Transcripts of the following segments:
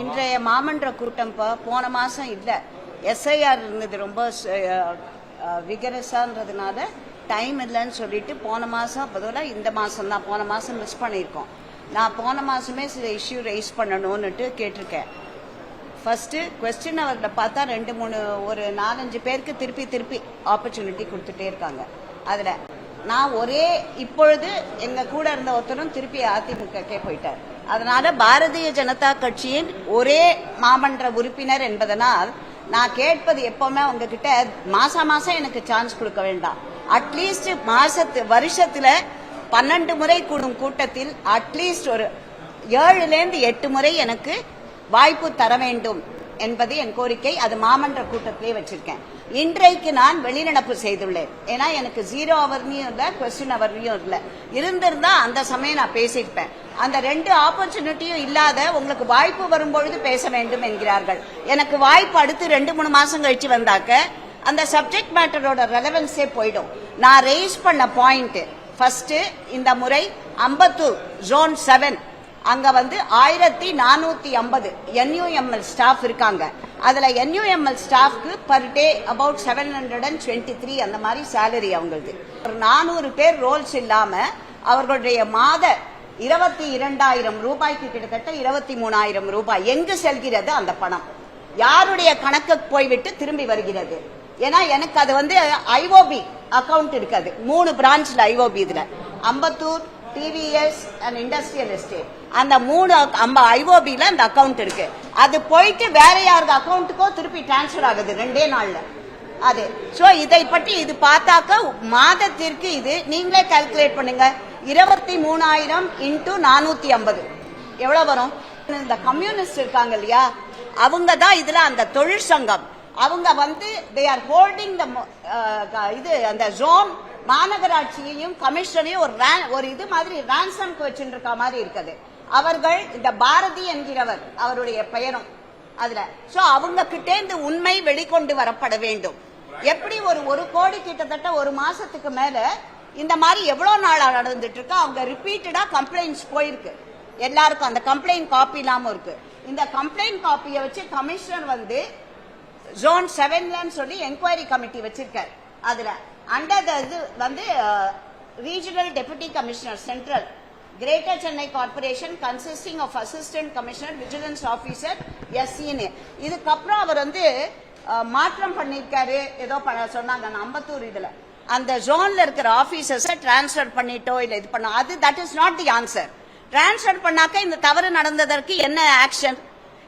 இன்றைய மாமன்ற கூட்டம் போன மாசம் இல்ல, எஸ்ஐஆர் இருந்தது, ரொம்ப விகரஸான்றதுனால டைம் இல்லைன்னு சொல்லிட்டு போன மாசம் பதிலாக இந்த மாசம் தான், போன மாசம் மிஸ் பண்ணியிருக்கோம். நான் போன மாசமே சில இஷ்யூ ரைஸ் பண்ணணும்னுட்டு கேட்டிருக்கேன். ஃபர்ஸ்ட் கொஸ்டின் அவர்கிட்ட பார்த்தா ஒரு 4-5 பேருக்கு திருப்பி ஆப்பர்ச்சுனிட்டி கொடுத்துட்டே இருக்காங்க. அதுல நான் இப்பொழுது எங்க கூட இருந்த ஒருத்தரும் திருப்பி அதிமுக போயிட்டார். அதனால பாரதிய ஜனதா கட்சியின் ஒரே மாமன்ற உறுப்பினர் என்பதனால் நான் கேட்பது எப்பவுமே உங்ககிட்ட மாசம் எனக்கு சான்ஸ் கொடுக்க வேண்டாம். அட்லீஸ்ட் வருஷத்துல 12 முறை கூடும் கூட்டத்தில் அட்லீஸ்ட் ஒரு 7-8 முறை எனக்கு வாய்ப்பு தர வேண்டும் என்பது என் கோரிக்கை. அது மாமன்ற கூட்டத்திலே வச்சிருக்கேன். இன்றைக்கு நான் வெளிநடப்பு செய்துள்ளேன். ஏன்னா எனக்கு 0 ஹவர்லையும் இல்லை, கொஸ்டின் ஹவர்லையும் இல்லை. இருந்திருந்தா அந்த சமயம் நான் பேசியிருப்பேன். அந்த 2 ஆப்பர்ச்சுனிட்டியும் இல்லாத உங்களுக்கு வாய்ப்பு வரும்பொழுது பேச வேண்டும் என்கிறார்கள். எனக்கு வாய்ப்பு அடுத்து 2-3 மாசம் கழிச்சு வந்தாக்க அந்த சப்ஜெக்ட் மேட்டரோட ரெலவன்ஸே போயிடும். நான் ரெய்ஸ் பண்ண பாயிண்ட் ஃபர்ஸ்ட், இந்த முறை அம்பத்தூர் ஜோன் 7 அங்க 1450 NUML ஸ்டாஃப் இருக்காங்க. அதுல NUML ஸ்டாஃப்க்கு பர் டே அபவுட் 723 அந்த மாதிரி சேலரி அவங்களுக்கு. ஒரு 400 பேர் ரோல்ஸ் இல்லாம அவர்களுடைய மாத 22,000 ரூபாய்க்கு கிட்டத்தட்ட 23,000 ரூபாய் எங்கு செல்கிறது? அந்த பணம் யாருடைய கணக்கு போய்விட்டு திரும்பி வருகிறது? ஏன்னா எனக்கு அது IOB அக்கவுண்ட் இருக்காது. 3 பிரான்ச்ல IOB, இதுல Ambattur, TVS and industrial estate, அந்த 3 IOBல அந்த அக்கவுண்ட் இருக்கு. அது போயிட்டு வேற யாருக்கு அக்கவுண்ட்டுக்கோ திருப்பி டிரான்ஸ்பர் ஆகுது 2 நாள்ல. அது சோ இதை பற்றி இது பார்த்தாக்க மாதத்திற்கு இது நீங்களே கால்குலேட் பண்ணுங்க. 23,000 இன்டூ 450 எவ்வளவு வரும்? இந்த கம்யூனிஸ்ட் இருக்காங்க இல்லையா, அவங்க தான் இதுல அந்த தொழிற்சங்கம். அவங்க they are holding அந்த ஜோன் மாநகராட்சியையும் கமிஷனையும் ஒரு இது மாதிரி ரான்சம்க்கு வச்சுருக்க மாதிரி இருக்குது. அவர்கள் இந்த பாரதி என்கிறவர், அவருடைய பெயரும் அதுல. சோ அவங்க கிட்டே இந்த உண்மை வெளிக்கொண்டு வரப்பட வேண்டும். எப்படி ஒரு கோடி கிட்டத்தட்ட ஒரு மாசத்துக்கு மேல இந்த மாதிரி எவ்வளவு நாள் நடந்துட்டு இருக்கு. அவங்க ரிப்பீட்டடா கம்ப்ளைண்ட்ஸ் போயிருக்கு எல்லாருக்கும். அந்த கம்ப்ளைண்ட் காப்பி இல்லாம இருக்கு. இந்த கம்ப்ளைண்ட் காப்பியை வச்சு கமிஷனர் ஜோன் 7 சொல்லி என்கொயரி கமிட்டி வச்சிருக்காரு. அதுல under regional deputy commissioner central greater Chennai corporation consisting of assistant commissioner vigilance officer SCன்னு. இதுக்கப்புறம் அவர் மாற்றம் பண்ணிருக்காரு. ஏதோ சொன்னாங்க அம்பத்தூர் இதுல அந்த ஜோன்ல இருக்கிற ஆபீசர்ஸ் டிரான்ஸ்பர் பண்ணிட்டோ இல்ல இது பண்ண, அது that is not the answer. Transfer பண்ணாக்க இந்த தவறு நடந்ததற்கு என்ன ஆக்ஷன்?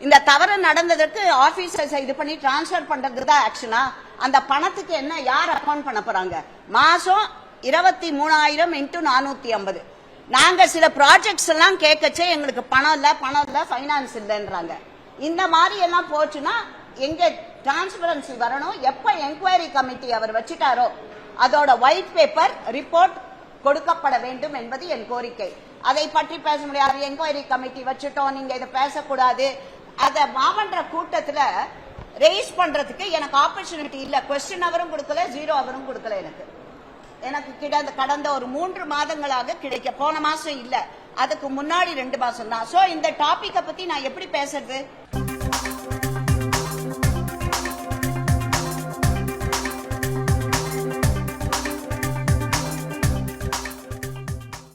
இந்த தவறு நடந்ததற்கு ஆபீசர்ஸ் இது பண்ணி டிரான்ஸ்பர் பண்றதுதான் ஆக்ஷனா? அந்த பணத்துக்கு என்ன, யார் அக்கௌண்ட் பண்ண போறாங்க? மாசம் 23,000 இன்டூ 450. நாங்க சில ப்ராஜெக்ட்ஸ் எல்லாம் கேட்கச்சே எங்களுக்கு பணம் இல்ல பைனான்ஸ் இல்லைன்றாங்க. இந்த மாதிரி எல்லாம் போச்சுன்னா எங்க டிரான்ஸ்பரன்சி வரணும்? எப்ப என்கொயரி கமிட்டி அவர் வச்சுட்டாரோ அதோட ஒயிட் பேப்பர் ரிப்போர்ட் கொடுக்கப்பட வேண்டும் என்பது என் கோரிக்கை. அதை பற்றி பேச முடியாது. என்கொயரி கமிட்டி வச்சுட்டோம், நீங்க இதை பேசக்கூடாது. அத மாமன்ற கூட்டத்துல ரெய்ஸ் பண்றதுக்கு எனக்கு ஆப்பர்ச்சுனிட்டி இல்ல. கொஸ்டின் அவரும் கொடுக்கல, 0 அவரும் கொடுக்கல. எனக்கு கடந்த ஒரு 3 மாதங்களாக கிடைக்க, போன மாசம் இல்ல, அதுக்கு முன்னாடி 2 மாசம் தான். சோ இந்த டாபிக்க பத்தி நான் எப்படி பேசுறது?